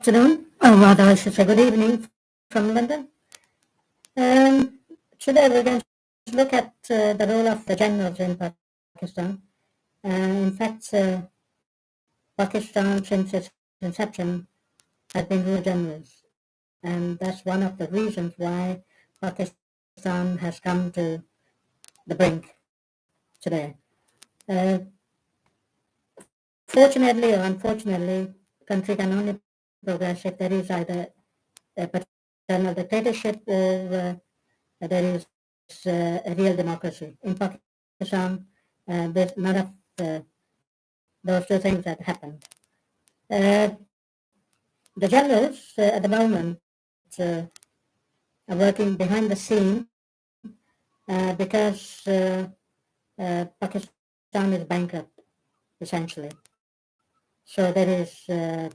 Afternoon, or rather I should say good evening from London. Today we're going to look at the role of the generals in Pakistan. In fact, Pakistan since its inception has been ruled generals, and that's one of the reasons why Pakistan has come to the brink today. Uh, Fortunately or unfortunately, country can only progress if there is either a paternal dictatorship or there is a real democracy. In Pakistan, there's none of those two things that happened. Uh, the generals at the moment uh, are working behind the scene because Pakistan is bankrupt, essentially. So there is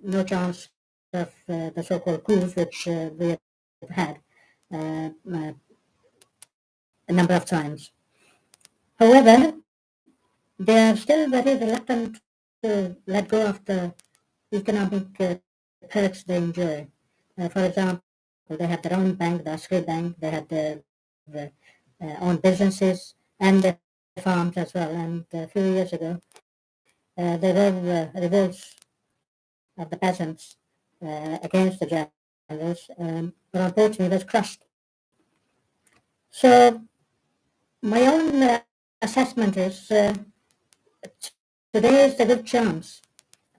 no chance of the so-called coups, which we have had a number of times. However, they are still very reluctant to let go of the economic perks they enjoy. For example, they have their own bank, the Askari Bank, they have their own businesses and their farms as well. And a few years ago, there were revolts of the peasants against the generals, but unfortunately it was crushed. So my own assessment is today is a good chance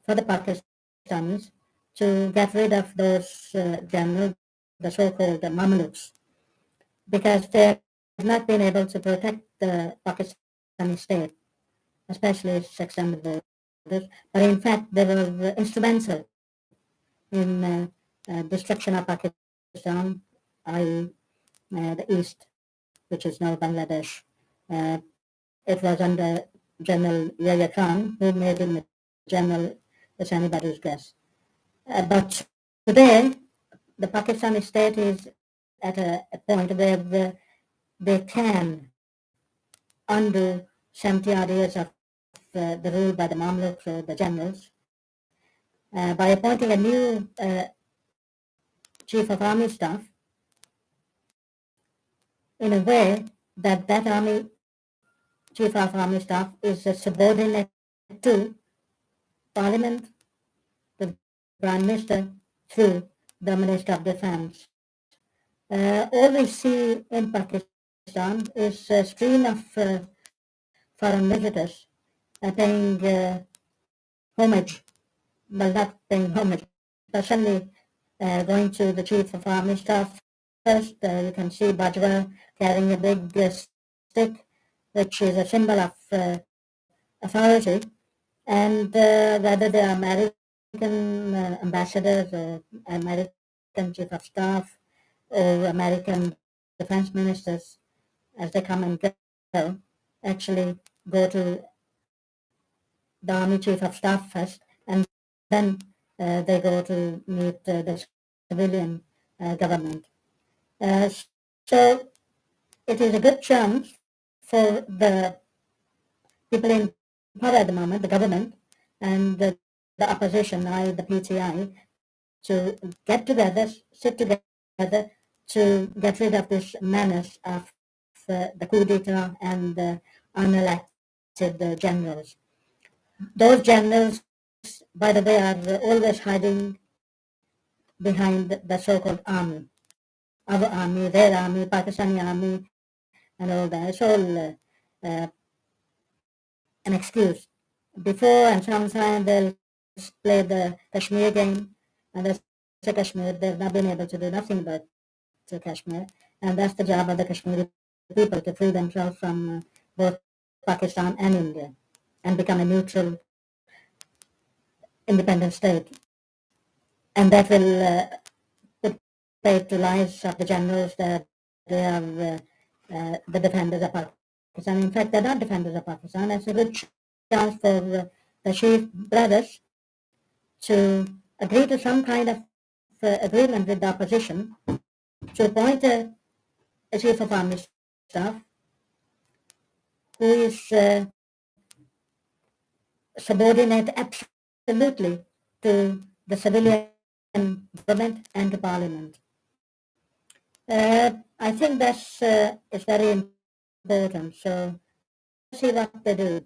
for the Pakistanis to get rid of those generals, the so-called Mamluks, because they have not been able to protect the Pakistani state, especially its extended borders. But in fact, they were instrumental in destruction of Pakistan, i.e. The East, which is now Bangladesh. Uh, it was under General Yahya Khan who made him a general as anybody's guess. But today, the Pakistani state is at a point where they can undo 70 odd years of the rule by the Mamluks or the generals by appointing a new chief of army staff in a way that that army chief of army staff is subordinate to parliament, the prime minister, through the minister of defense. All we see in Pakistan is a stream of foreign visitors paying homage, well, not paying homage, but certainly going to the chief of army staff first. You can see Bajwa carrying a big stick, which is a symbol of authority, and whether they are American ambassadors or American chief of staff or American defense ministers, as they come and go, actually go to the army chief of staff first, and then they go to meet the civilian government. So it is a good chance for the people in power at the moment, the government, and the opposition, i.e. the PTI, to get together, sit together to get rid of this menace of the coup d'etat and the unelected generals. Those generals, by the way, are always hiding behind the so-called army, our army, their army, Pakistani army, and all that. It's all an excuse. Before and sometimes they'll play the Kashmir game, and that's the Kashmir. They've not been able to do nothing about Kashmir, and that's the job of the Kashmiri people to free themselves from both Pakistan and India and become a neutral, independent state. And that will put paid to lives of the generals that they are the defenders of Pakistan. In fact, they're not defenders of Pakistan. It's a good chance for the Sharif brothers to agree to some kind of agreement with the opposition to appoint a chief of army staff who is subordinate absolutely to the civilian government and the parliament. I think that's is very important. So let's see what they do.